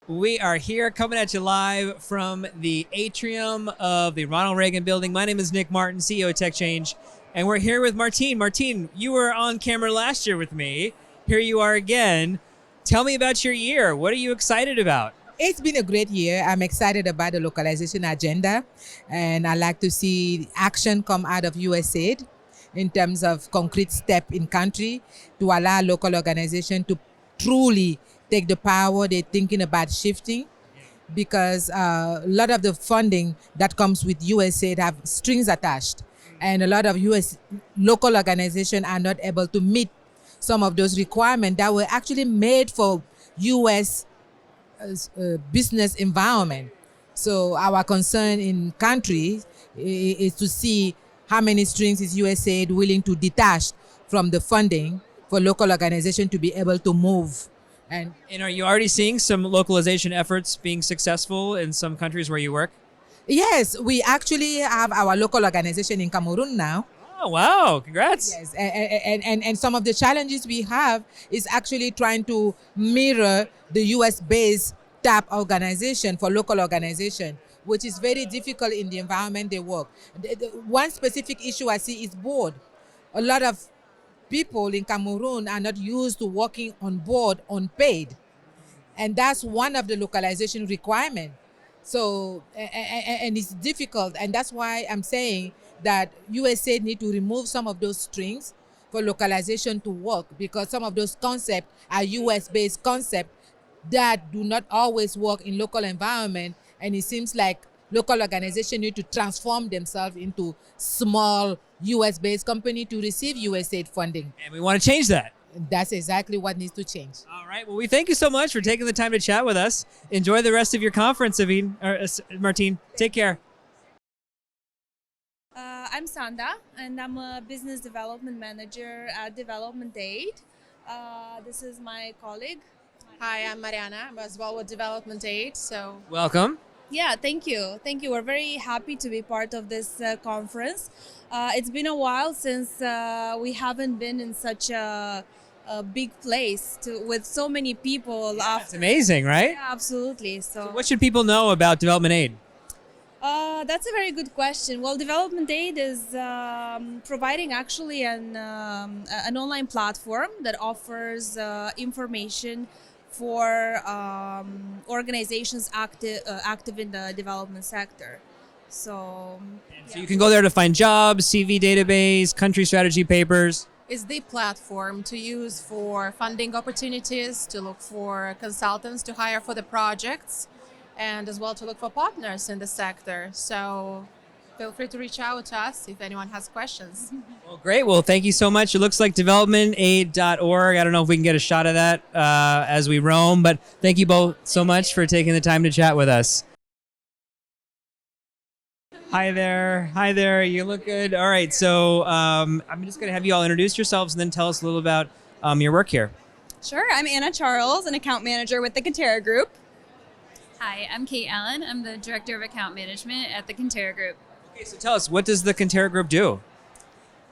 We are here coming at you live from the atrium of the Ronald Reagan building. My name is Nick Martin, CEO of TechChange, and we're here with Martine. Martine, you were on camera last year with me. Here you are again. Tell me about your year. What are you excited about? It's been a great year. I'm excited about the localization agenda, and I like to see action come out of USAID in terms of concrete step in country to allow local organization to truly take the power they're thinking about shifting, because a lot of the funding that comes with USAID have strings attached, and a lot of US local organizations are not able to meet some of those requirements that were actually made for US business environment. So our concern in country is to see how many strings is USAID willing to detach from the funding for local organization to be able to move. And are you already seeing some localization efforts being successful in some countries where you work? yes, we actually have our local organization in Cameroon now. Oh, wow. Congrats. Yes, and some of the challenges we have is actually trying to mirror the US-based TAP organization for local organization, which is very difficult in the environment they work. One specific issue I see is board. A lot of people in Cameroon are not used to working on board unpaid. And that's one of the localization requirements. So, and it's difficult. And that's why I'm saying that USA need to remove some of those strings for localization to work, because some of those concepts are US-based concepts that do not always work in local environment. And it seems like local organizations need to transform themselves into small US-based company to receive USAID funding. And we want to change that. That's exactly what needs to change. All right. Well, we thank you so much for taking the time to chat with us. Enjoy the rest of your conference, Martine. Take care. I'm Sanda, and I'm a business development manager at Developmentaid. This is my colleague. Hi, I'm Mariana. I'm as well with Developmentaid. So Welcome. Yeah, thank you. Thank you. We're very happy to be part of this conference. It's been a while since we haven't been in such a big place with so many people. Yeah, it's amazing, right? Yeah, absolutely. So what should people know about Developmentaid? That's a very good question. Well, Developmentaid is providing actually an online platform that offers information for organizations active in the development sector. So you can go there to find jobs, CV database, country strategy papers. it's the platform to use for funding opportunities, to look for consultants to hire for the projects, and as well to look for partners in the sector. So feel free to reach out to us if anyone has questions. Well, great. Well, thank you so much. It looks like developmentaid.org. I don't know if we can get a shot of that as we roam, but thank you both so much for taking the time to chat with us. Hi there. Hi there. You look good. All right. So I'm just going to have you all introduce yourselves and then tell us a little about your work here. Sure. I'm Anna Charles, an account manager with the Konterra Group. Hi, I'm Kate Allan. I'm the Director of Account Management at the Konterra Group. Okay, so tell us, what does the Konterra Group do?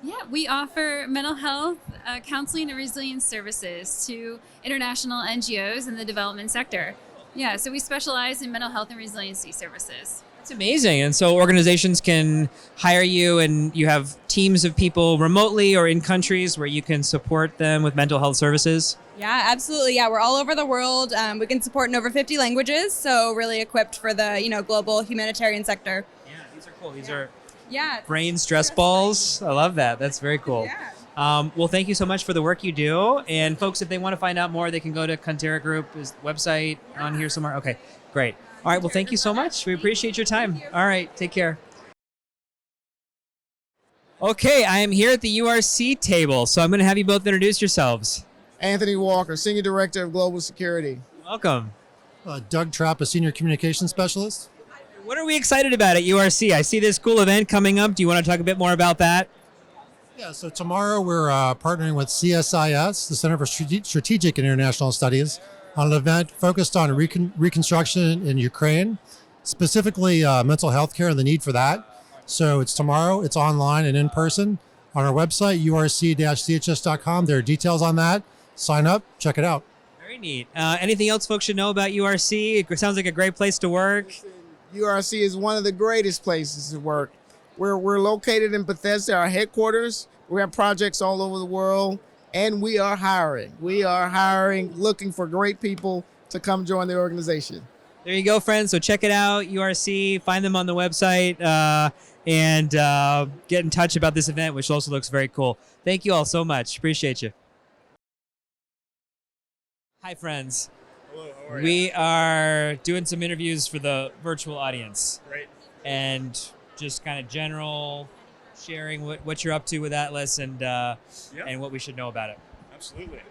Yeah, we offer mental health, counseling, and resilience services to international NGOs in the development sector. Yeah, so we specialize in mental health and resiliency services. That's amazing. And so organizations can hire you, and you have teams of people remotely or in countries where you can support them with mental health services? Yeah, absolutely. Yeah, we're all over the world. We can support in over 50 languages, so really equipped for the global humanitarian sector. Yeah, these are cool. These are Yeah. brain stress balls. I love that. That's very cool. Yeah. Well, thank you so much for the work you do. And folks, if they want to find out more, they can go to Konterra Group's website on here somewhere. Okay, great. All right, well, thank you so much. We appreciate your time. All right, take care. Okay, I am here at the URC table, so I'm going to have you both introduce yourselves. Anthony Walker, Senior Director of Global Security. Welcome. Doug Trapp, a Senior Communications Specialist. What are we excited about at URC? I see this cool event coming up. Do you want to talk a bit more about that? Yeah, so tomorrow we're partnering with CSIS, the Center for Strategic and International Studies, on an event focused on reconstruction in Ukraine, specifically mental health care and the need for that. So it's tomorrow, it's online and in person on our website, urc-chs.com. There are details on that. Sign up, check it out. Very Very neat. Anything else folks should know about URC? It sounds like a great place to work. URC is one of the greatest places to work. We're located in Bethesda, our headquarters. We have projects all over the world, and we are hiring. We are hiring, looking for great people to come join the organization. There you go, friends. So check it out, URC. Find them on the website and get in touch about this event, which also looks very cool. Thank you all so much. Appreciate you. Hi, friends. Hello, how are you? We are doing some interviews for the virtual audience. Great. And just kind of general sharing what you're up to with Atlas and what we should know about it. Absolutely.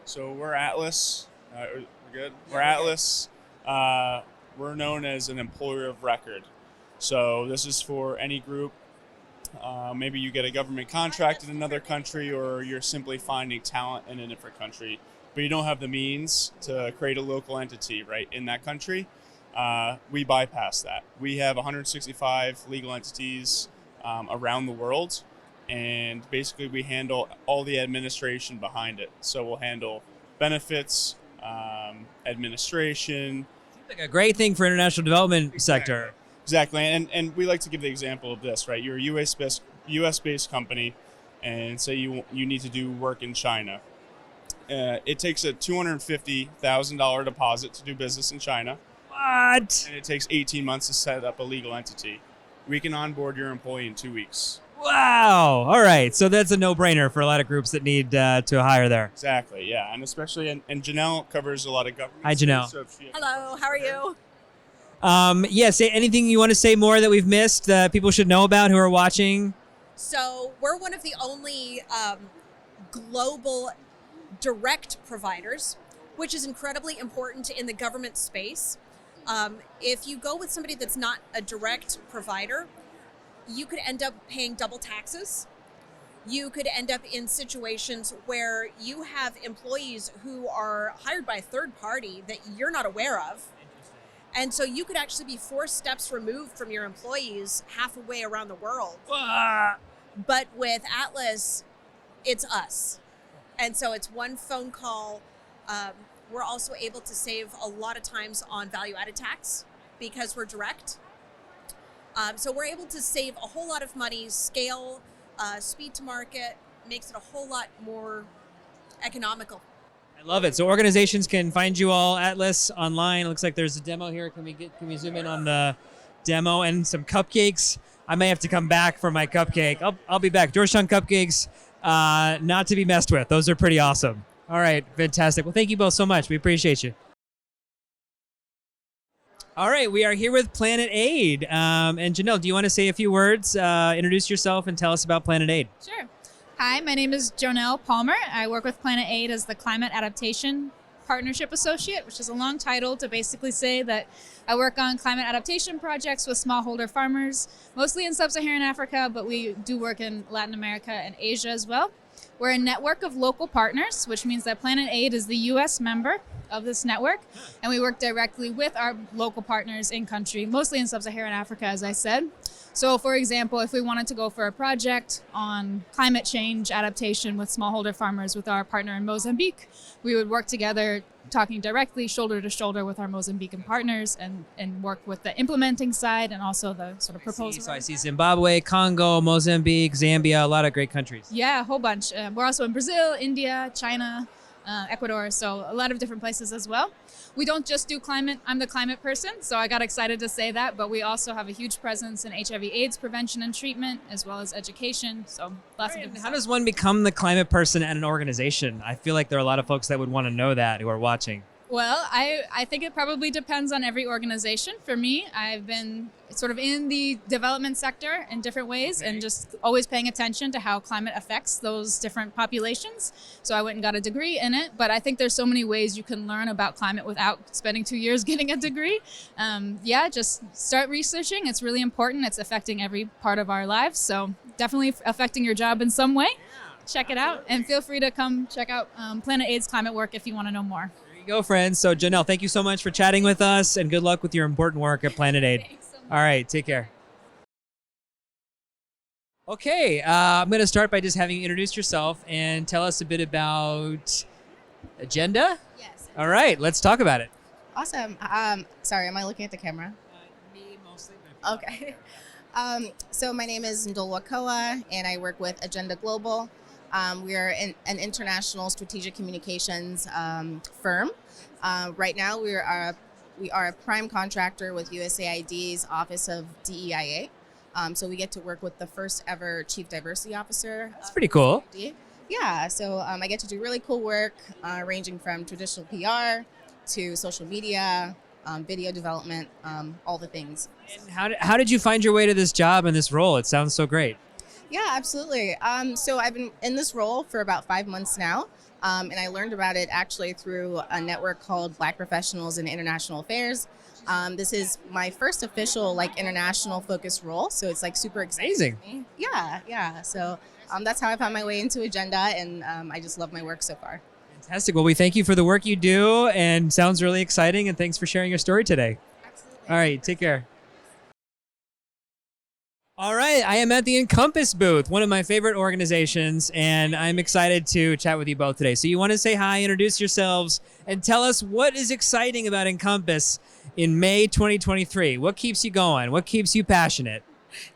So we're Atlas. We're good. We're Atlas. We're known as an employer of record. So this is for any group. Maybe you get a government contract in another country, or you're simply finding talent in a different country, but you don't have the means to create a local entity right in that country. We bypass that. We have 165 legal entities around the world, and basically we handle all the administration behind it. So we'll handle benefits, administration. Seems like a great thing for international development sector. Exactly, and we like to give the example of this, right? You're a US-based company, and say you need to do work in China. It takes a $250,000 deposit to do business in China. What? And it takes 18 months to set up a legal entity. We can onboard your employee in 2 weeks. Wow. All right. So that's a no-brainer for a lot of groups that need to hire there. Exactly, yeah. And especially, and Jonelle covers a lot of government. Hi, Jonelle. So Hello, how are you? Say anything you want to say more that we've missed that people should know about who are watching? So we're one of the only global direct providers, which is incredibly important in the government space. If you go with somebody that's not a direct provider, you could end up paying double taxes. You could end up in situations where you have employees who are hired by a third party that you're not aware of. And so you could actually be 4 steps removed from your employees halfway around the world. But with Atlas, it's us. And so it's one phone call. We're also able to save a lot of times on value-added tax because we're direct. So we're able to save a whole lot of money, scale, speed to market, makes it a whole lot more economical. I love it. So organizations can find you all, Atlas, online. It looks like there's a demo here. Can we zoom in on the demo and some cupcakes? I may have to come back for my cupcake. I'll be back. Georgetown cupcakes, not to be messed with. Those are pretty awesome. All right, fantastic. Well, thank you both so much. We appreciate you. All right, we are here with Planetaid. And Jonelle, do you want to say a few words, introduce yourself, and tell us about Planetaid? Sure. Hi, my name is Jonelle Palmer. I work with Planetaid as the Climate Adaptation Partnership Associate, which is a long title to basically say that I work on climate adaptation projects with smallholder farmers, mostly in sub-Saharan Africa, but we do work in Latin America and Asia as well. We're a network of local partners, which means that Planetaid is the U.S. member of this network, and we work directly with our local partners in country, mostly in sub-Saharan Africa, as I said. So, for example, if we wanted to go for a project on climate change adaptation with smallholder farmers with our partner in Mozambique, we would work together, talking directly shoulder to shoulder with our Mozambican partners and work with the implementing side and also the sort of proposal. So I see Zimbabwe, Congo, Mozambique, Zambia, a lot of great countries. Yeah, a whole bunch. We're also in Brazil, India, China, Ecuador, so a lot of different places as well. We don't just do climate. I'm the climate person, so I got excited to say that, but we also have a huge presence in HIV/AIDS prevention and treatment, as well as education, so lots of different How stuff. does one become the climate person at an organization? I feel like there are a lot of folks that would want to know that who are watching. Well, I think it probably depends on every organization. For me, I've been sort of in the development sector in different ways and just always paying attention to how climate affects those different populations. So I went and got a degree in it, but I think there's so many ways you can learn about climate without spending 2 years getting a degree. Just start researching. It's really important. It's affecting every part of our lives. So definitely affecting your job in some way. Check it out, and feel free to come check out Planetaid's climate work if you want to know more. Go, friends. So, Jonelle, thank you so much for chatting with us, and good luck with your important work at Planetaid. All right, take care. Okay, I'm going to start by just having you introduce yourself and tell us a bit about agenda. Yes, All right, let's talk about it. Awesome. Sorry, am I looking at the camera? Me mostly. Okay. So my name is Nduulwa Kowa, and I work with Agenda Global. We are an international strategic communications firm. Right now, we are a prime contractor with USAID's Office of DEIA. So we get to work with the first ever Chief Diversity Officer. That's pretty cool. Yeah, so I get to do really cool work ranging from traditional PR to social media, video development, all the things. And how did you find your way to this job and this role? It sounds so great. Yeah, absolutely. So I've been in this role for about 5 months now, and I learned about it actually through a network called Black Professionals in International Affairs. This is my first official international focused role, so it's super exciting. Amazing. Yeah. So that's how I found my way into Agenda, and I just love my work so far. Fantastic. Well, we thank you for the work you do, and sounds really exciting, and thanks for sharing your story today. Absolutely. All right, take care. All right, I am at the EnCompass booth, one of my favorite organizations, and I'm excited to chat with you both today. So you want to say hi, introduce yourselves, and tell us what is exciting about EnCompass in May 2023. What keeps you going? What keeps you passionate?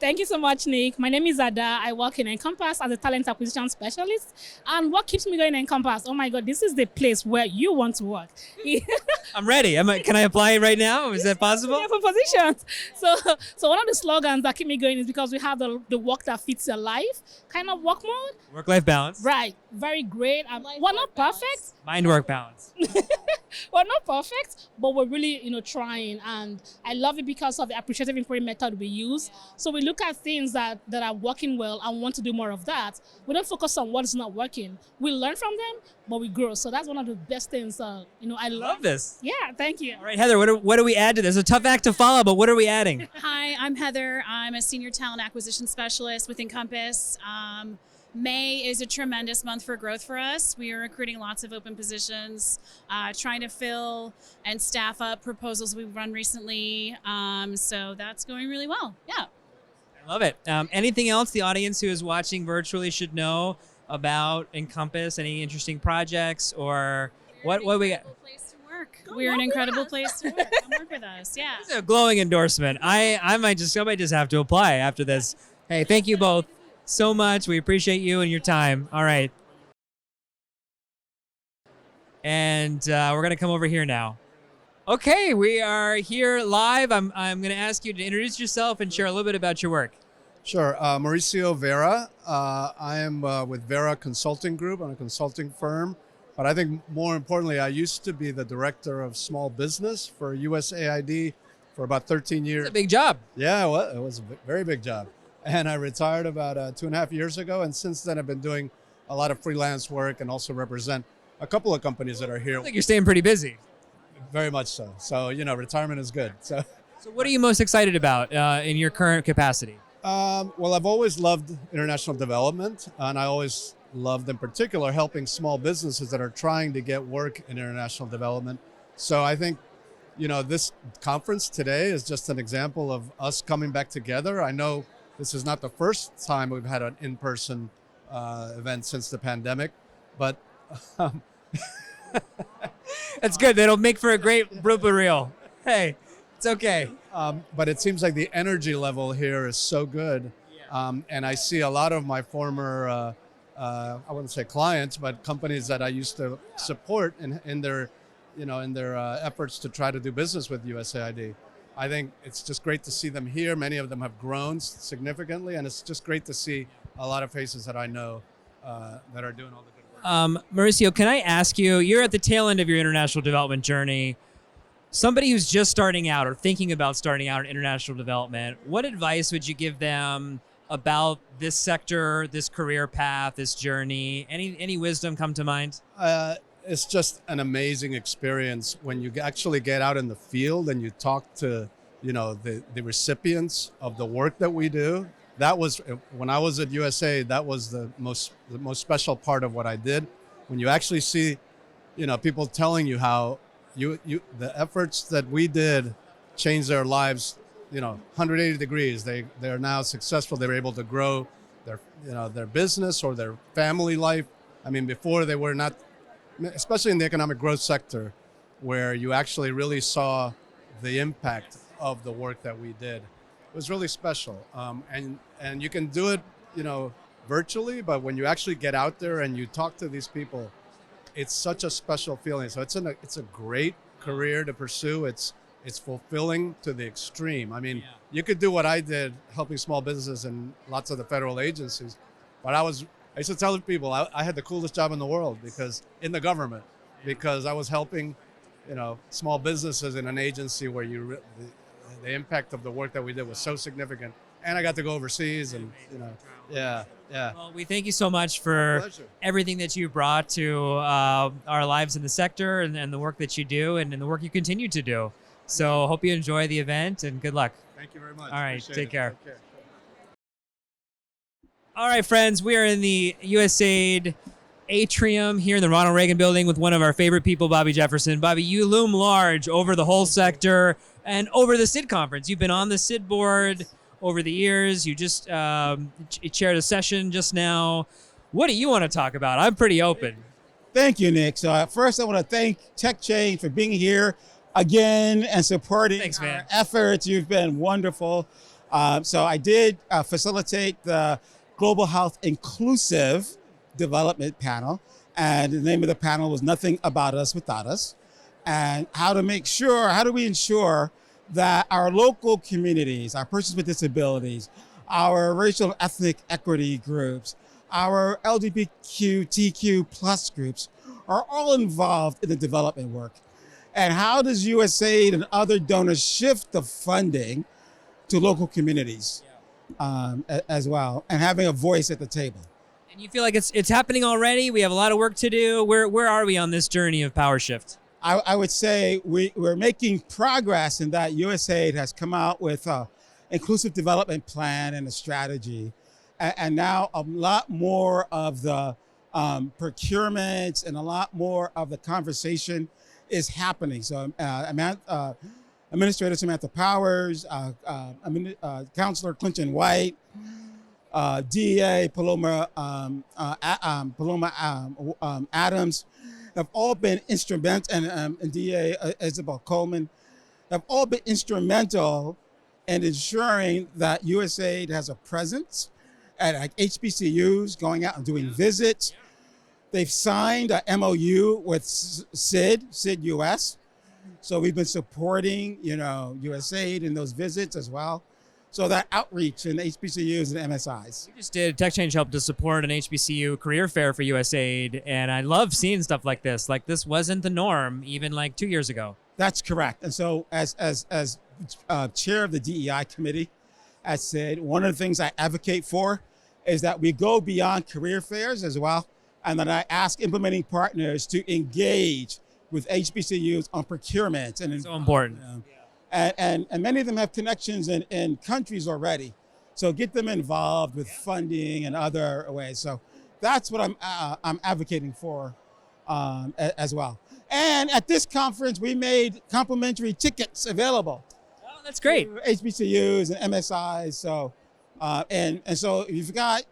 Thank you so much, Nick. My name is Aida. I work in EnCompass as a talent acquisition specialist. And what keeps me going in EnCompass? Oh my God, this is the place where you want to work. I'm ready. Can I apply right now? Is that possible? For positions. So one of the slogans that keep me going is because we have the work that fits your life kind of work mode. Work-life balance. Right. Very great. We're not perfect. Mind-work balance. We're not perfect, but we're really, trying. And I love it because of the appreciative inquiry method we use. So we look at things that are working well and want to do more of that. We don't focus on what is not working. We learn from them, but we grow. So that's one of the best things, I love this. Yeah, thank you. All right, Heather, what do we add to this? It's a tough act to follow, but what are we adding? Hi, I'm Heather. I'm a senior talent acquisition specialist with EnCompass. May is a tremendous month for growth for us. We are recruiting lots of open positions, trying to fill and staff up proposals we've run recently. So that's going really well. Yeah. I love it. Anything else the audience who is watching virtually should know about EnCompass? Any interesting projects or what we got? We're an incredible place to work. Come work with us. Yeah. This is a glowing endorsement. I might just have to apply after this. Hey, thank you both so much. We appreciate you and your time. All right. And we're going to come over here now. Okay, we are here live. I'm going to ask you to introduce yourself and share a little bit about your work. Sure. Mauricio, Vera. I am with Vera Consulting Group. I'm a consulting firm. But I think more importantly, I used to be the director of small business for USAID for about 13 years. It's a big job. Yeah, well, it was a very big job. And I retired about 2.5 years ago. And since then, I've been doing a lot of freelance work and also represent a couple of companies that are here. I think you're staying pretty busy. Very much so. So, retirement is good. So what are you most excited about in your current capacity? Well, I've always loved international development, and I always loved, in particular, helping small businesses that are trying to get work in international development. So I think, this conference today is just an example of us coming back together. I know this is not the first time we've had an in-person event since the pandemic, but that's good. That'll make for a great blooper reel. Hey, it's okay. But it seems like the energy level here is so good. And I see a lot of my former, I wouldn't say clients, but companies that I used to support in their efforts to try to do business with USAID. I think it's just great to see them here. Many of them have grown significantly, and it's just great to see a lot of faces that I know that are doing all the good work. Mauricio, can I ask you, you're at the tail end of your international development journey. Somebody who's just starting out or thinking about starting out in international development, what advice would you give them about this sector, this career path, this journey? Any wisdom come to mind? It's just an amazing experience when you actually get out in the field and you talk to, the recipients of the work that we do. That was, when I was at USA, that was the most special part of what I did. When you actually see, people telling you how the efforts that we did changed their lives, 180 degrees. They're now successful. They were able to grow their business or their family life. I mean, before they were not, especially in the economic growth sector, where you actually really saw the impact of the work that we did. It was really special. And you can do it, virtually, but when you actually get out there and you talk to these people, it's such a special feeling. So it's a great career to pursue. It's fulfilling to the extreme. I mean, you could do what I did, helping small businesses and lots of the federal agencies, but I used to tell people I had the coolest job in the world in the government, because I was helping, small businesses in an agency where the impact of the work that we did was so significant. And I got to go overseas and, yeah. Well, we thank you so much for everything that you brought to our lives in the sector and the work that you do and the work you continue to do. So hope you enjoy the event and good luck. Thank you very much. All right, take care. Take care. All right, friends, we are in the USAID atrium here in the Ronald Reagan building with one of our favorite people, Bobby Jefferson. Bobby, you loom large over the whole sector and over the SID conference. You've been on the SID board over the years. You just chaired a session just now. What do you want to talk about? I'm pretty open. Thank you, Nick. So first I want to thank Tech Change for being here again and supporting our efforts. You've been wonderful. So I did facilitate the Global Health Inclusive Development Panel. And the name of the panel was Nothing About Us Without Us. And how do we ensure that our local communities, our persons with disabilities, our racial and ethnic equity groups, our LGBTQ plus groups are all involved in the development work. And how does USAID and other donors shift the funding to local communities as well, and having a voice at the table? And you feel like it's happening already? We have a lot of work to do. Where are we on this journey of power shift? I would say we're making progress in that USAID has come out with an inclusive development plan and a strategy. And now a lot more of the procurements and a lot more of the conversation is happening. So Administrator Samantha Powers, Councilor Clinton White, DEA Paloma Adams have all been instrumental, and DEA Isabel Coleman have all been instrumental in ensuring that USAID has a presence at HBCUs, going out and doing visits. They've signed a MOU with SID-US. So we've been supporting, USAID in those visits as well. So that outreach in HBCUs and MSIs. We just did Tech Change helped to support an HBCU career fair for USAID, and I love seeing stuff like this. Like, this wasn't the norm even like 2 years ago. That's correct. And so as chair of the DEI committee, I said, one of the things I advocate for is that we go beyond career fairs as well, and that I ask implementing partners to engage with HBCUs on procurement. And so important. And many of them have connections in countries already. So get them involved with funding and other ways. So that's what I'm advocating for as well. And at this conference, we made complimentary tickets available. Oh, that's great. HBCUs and MSIs. So and so if you've got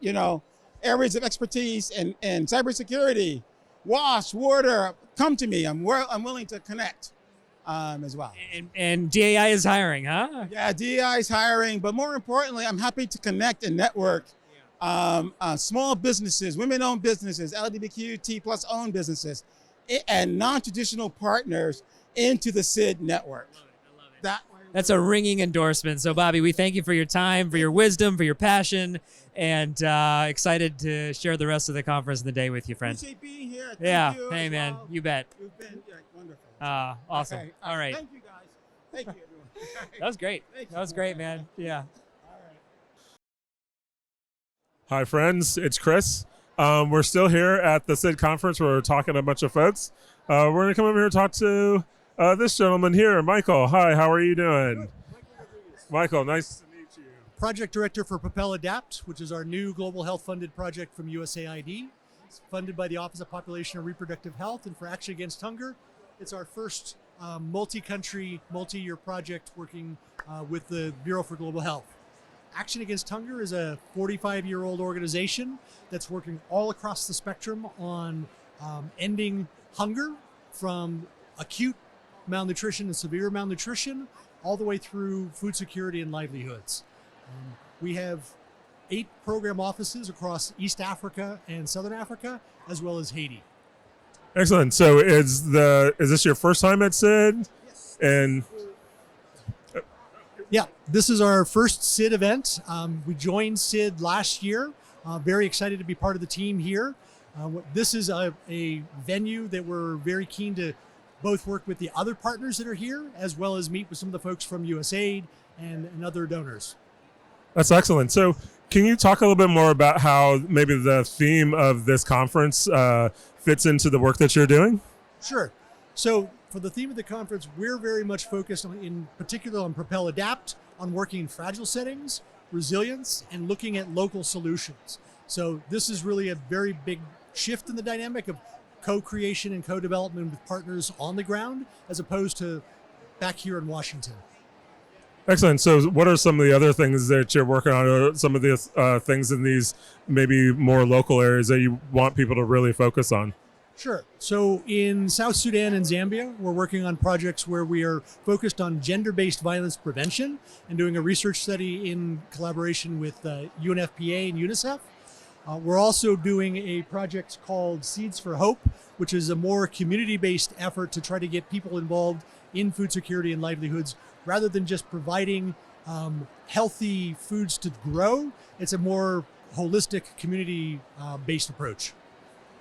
areas of expertise in cybersecurity, WASH, water, come to me. I'm willing to connect as well. And DEI is hiring, huh? Yeah, DEI is hiring, but more importantly, I'm happy to connect and network small businesses, women-owned businesses, LGBTQ plus owned businesses, and non-traditional partners into the SID network. That's a ringing endorsement. So, Bobby, we thank you for your time, for your wisdom, for your passion, and excited to share the rest of the conference and the day with you, friend. Appreciate being here. Yeah. Thank you Hey, man. You bet. You've been wonderful. Awesome. Okay. All right. Thank you, guys. Thank you, everyone. That was great. That was great, man. Yeah. Hi, friends. It's Chris. We're still here at the SID conference. We're talking to a bunch of folks. We're going to come over here and talk to this gentleman here, Michael. Hi, how are you doing? Michael, nice to meet you. Project Director for Propel Adapt, which is our new global health funded project from USAID. It's funded by the Office of Population and Reproductive Health and for Action Against Hunger. It's our first multi-country, multi-year project working with the Bureau for Global Health. Action Against Hunger is a 45-year-old organization that's working all across the spectrum on ending hunger from acute malnutrition and severe malnutrition, all the way through food security and livelihoods. We have 8 program offices across East Africa and Southern Africa, as well as Haiti. Excellent. So is this your first time at SID? Yes. And yeah, this is our first SID event. We joined SID last year. Very excited to be part of the team here. This is a venue that we're very keen to both work with the other partners that are here, as well as meet with some of the folks from USAID and other donors. That's excellent. So can you talk a little bit more about how maybe the theme of this conference fits into the work that you're doing? Sure. So for the theme of the conference, we're very much focused on, in particular, on Propel Adapt, on working in fragile settings, resilience, and looking at local solutions. So this is really a very big shift in the dynamic of co-creation and co-development with partners on the ground, as opposed to back here in Washington. Excellent. So what are some of the other things that you're working on, or some of the things in these maybe more local areas that you want people to really focus on? Sure. So in South Sudan and Zambia, we're working on projects where we are focused on gender-based violence prevention and doing a research study in collaboration with UNFPA and UNICEF. We're also doing a project called Seeds for Hope, which is a more community-based effort to try to get people involved in food security and livelihoods, rather than just providing healthy foods to grow. It's a more holistic community-based approach.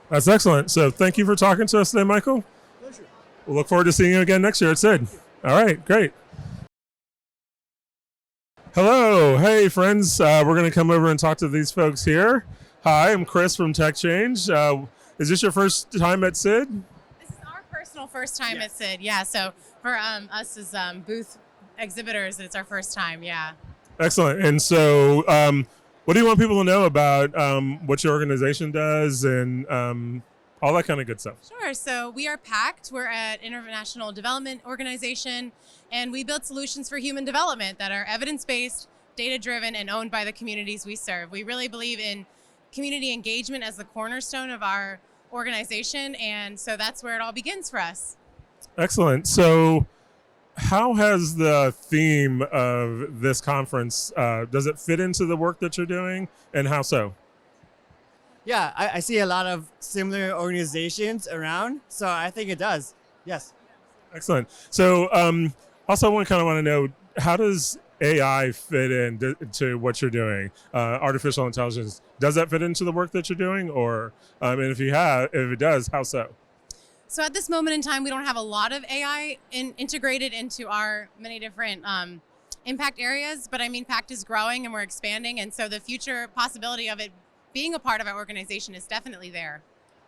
That's excellent. So thank you for talking to us today, Michael. Pleasure. We'll look forward to seeing you again next year at SID. All right, great. Hello. Hey, friends. We're going to come over and talk to these folks here. Hi, I'm Chris from Tech Change. Is this your first time at SID? This is our personal first time at SID. Yeah, so for us as booth exhibitors, it's our first time. Yeah. Excellent. And so what do you want people to know about what your organization does and all that kind of good stuff? Sure. So we are Pact. We're an international development organization, and we build solutions for human development that are evidence-based, data-driven, and owned by the communities we serve. We really believe in community engagement as the cornerstone of our organization, and so that's where it all begins for us. Excellent. So how has the theme of this conference, does it fit into the work that you're doing, and how so? Yeah, I see a lot of similar organizations around, so I think it does. Yes. Excellent. So also I kind of want to know, how does AI fit into what you're doing? Artificial intelligence, does that fit into the work that you're doing? Or, and if it does, how so? So at this moment in time, we don't have a lot of AI integrated into our many different impact areas, but I mean, Pact is growing and we're expanding, and so the future possibility of it being a part of our organization is definitely there.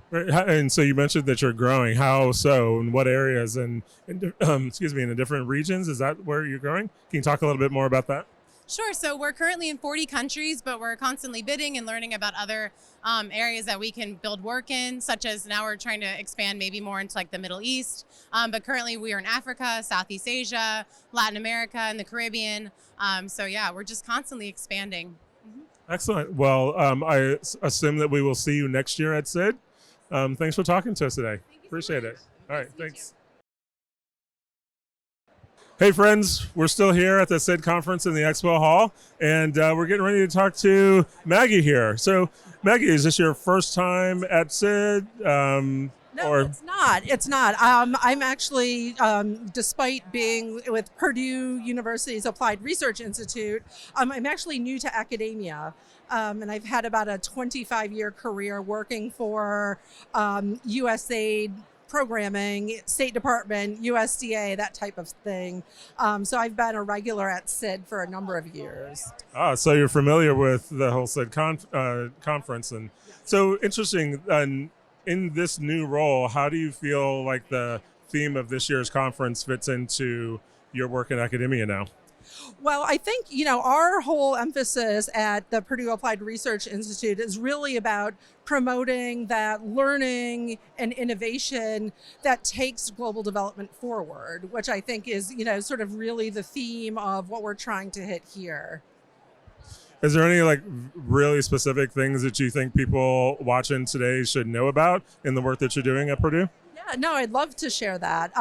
Right. And so you mentioned that you're growing. How so? In what areas? And in the different regions? Is that where you're growing? Can you talk a little bit more about that? Sure. So we're currently in 40 countries, but we're constantly bidding and learning about other areas that we can build work in, such as now we're trying to expand maybe more into like the Middle East. But currently we are in Africa, Southeast Asia, Latin America, and the Caribbean. So yeah, we're just constantly expanding. Excellent. Well, I assume that we will see you next year at SID. Thanks for talking to us today. Appreciate it. All right. Thanks. Hey, friends. We're still here at the SID conference in the Expo Hall, and we're getting ready to talk to Maggie here. So, Maggie, is this your first time at SID? No, it's not. It's not. I'm actually, despite being with Purdue University's Applied Research Institute, I'm actually new to academia. And I've had about a 25-year career working for USAID programming, State Department, USDA, that type of thing. So I've been a regular at SID for a number of years. So you're familiar with the whole SID conference. And so interesting. In this new role, how do you feel like the theme of this year's conference fits into your work in academia now? Well, I think, our whole emphasis at the Purdue Applied Research Institute is really about promoting that learning and innovation that takes global development forward, which I think is, sort of really the theme of what we're trying to hit here. Is there any really specific things that you think people watching today should know about in the work that you're doing at Purdue? Yeah, Yeah, no, I'd love to share that.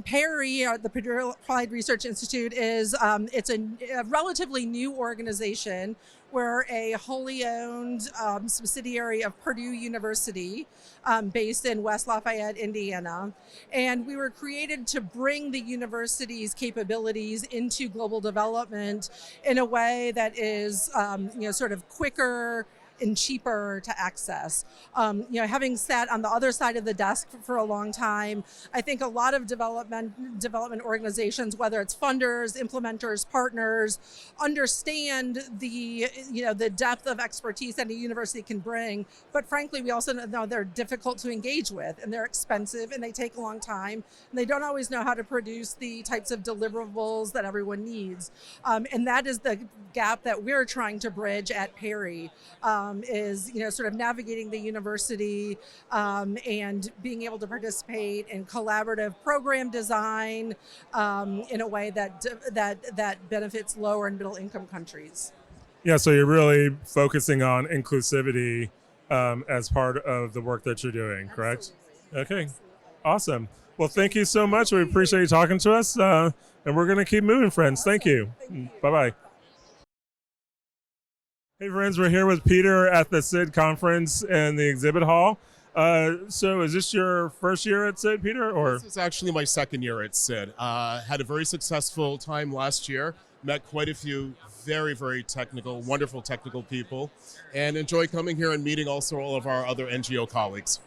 PERI, the Purdue Applied Research Institute, is it's a relatively new organization. We're a wholly owned subsidiary of Purdue University, based in West Lafayette, Indiana. And we were created to bring the university's capabilities into global development in a way that is, sort of quicker and cheaper to access. Having sat on the other side of the desk for a long time, I think a lot of development organizations, whether it's funders, implementers, partners, understand the depth of expertise that a university can bring. But frankly, we also know they're difficult to engage with, and they're expensive, and they take a long time, and they don't always know how to produce the types of deliverables that everyone needs. And that is the gap that we're trying to bridge at PERI. Is sort of navigating the university and being able to participate in collaborative program design in a way that benefits lower and middle income countries. Yeah, so you're really focusing on inclusivity as part of the work that you're doing, correct? Absolutely. Okay, awesome. Well, thank you so much. We appreciate you talking to us, and we're going to keep moving, friends. Thank you. Bye-bye. Hey friends, we're here with Peter at the SID conference in the exhibit hall. So is this your first year at SID, Peter? Or this is actually my second year at SID. Had a very successful time last year. Met quite a few very, very technical, wonderful technical people, and enjoy coming here and meeting also all of our other NGO colleagues.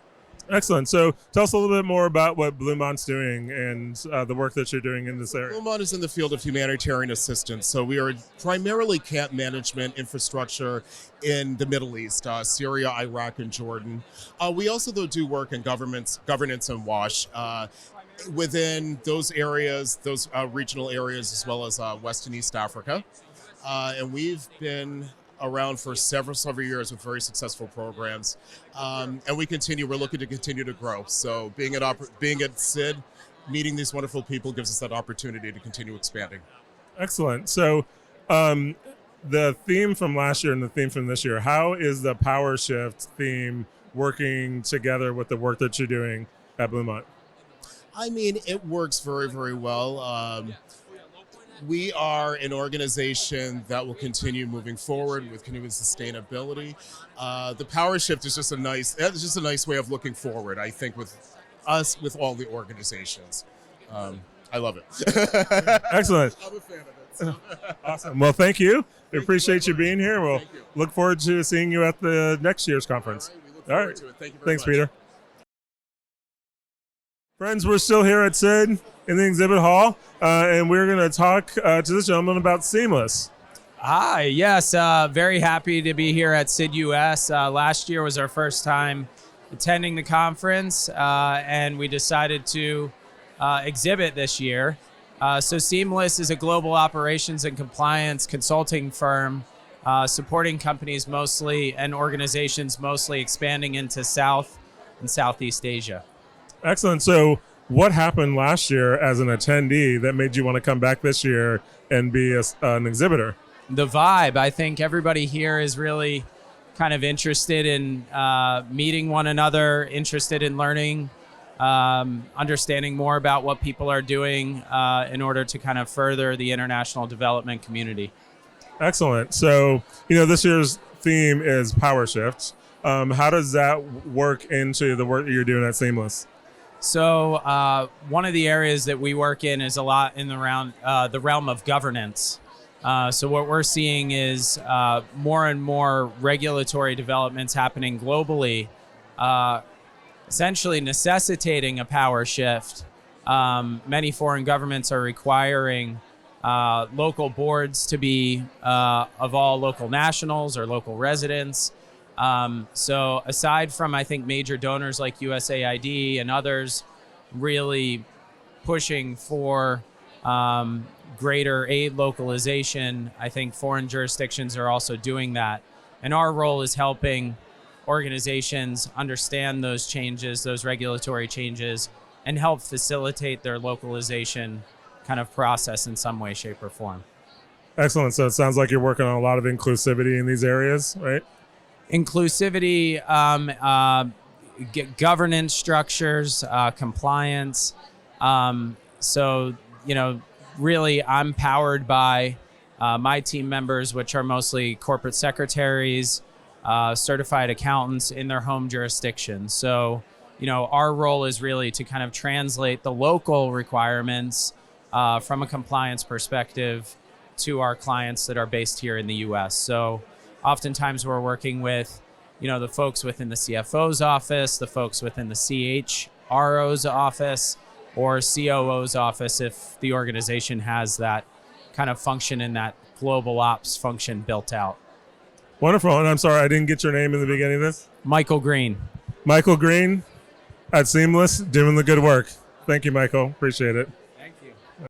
Excellent. So tell us a little bit more about what Blumont's doing and the work that you're doing in this area. Blumont is in the field of humanitarian assistance. So we are primarily camp management infrastructure in the Middle East, Syria, Iraq, and Jordan. We also, though, do work in governance and WASH within those areas, those regional areas, as well as West and East Africa. And we've been around for several years with very successful programs, and we're looking to continue to grow. So being at SID, meeting these wonderful people gives us that opportunity to continue expanding. Excellent. So the theme from last year and the theme from this year, how is the power shift theme working together with the work that you're doing at Blumont? I mean, it works very, very well. We are an organization that will continue moving forward with continuing sustainability. The power shift is just a nice way of looking forward, I think, with us, with all the organizations. I love it. Excellent. I'm a fan of it. So. Awesome. Well, thank you. We appreciate you being here. We'll look forward to seeing you at the next year's conference. We look forward to it. Thank you very much. Thanks, Peter. Friends, we're still here at SID in the exhibit hall, and we're going to talk to this gentleman about Seamless. Hi, yes, very happy to be here at SID-US. Last year was our first time attending the conference, and we decided to exhibit this year. So Seamless is a global operations and compliance consulting firm supporting companies mostly and organizations mostly expanding into South and Southeast Asia. Excellent. So what happened last year as an attendee that made you want to come back this year and be an exhibitor? The vibe. I think everybody here is really kind of interested in meeting one another, interested in learning, understanding more about what people are doing in order to kind of further the international development community. Excellent. So, this year's theme is Power Shift. How does that work into the work that you're doing at Seamless? So one of the areas that we work in is a lot in the realm of governance. So what we're seeing is more and more regulatory developments happening globally, essentially necessitating a power shift. Many foreign governments are requiring local boards to be of all local nationals or local residents. So aside from, I think, major donors like USAID and others really pushing for greater aid localization, I think foreign jurisdictions are also doing that. And our role is helping organizations understand those changes, those regulatory changes, and help facilitate their localization kind of process in some way, shape, or form. Excellent. So it sounds like you're working on a lot of inclusivity in these areas, right? Inclusivity governance structures, compliance. So, really I'm powered by my team members, which are mostly corporate secretaries, certified accountants in their home jurisdiction. So, our role is really to kind of translate the local requirements from a compliance perspective to our clients that are based here in the U.S. So oftentimes we're working with, the folks within the CFO's office, the folks within the CHRO's office, or COO's office if the organization has that kind of function and that global ops function built out. Wonderful. And I'm sorry, I didn't get your name in the beginning of this. Michael Green. Michael Green at Seamless, doing the good work. Thank you, Michael. Appreciate it.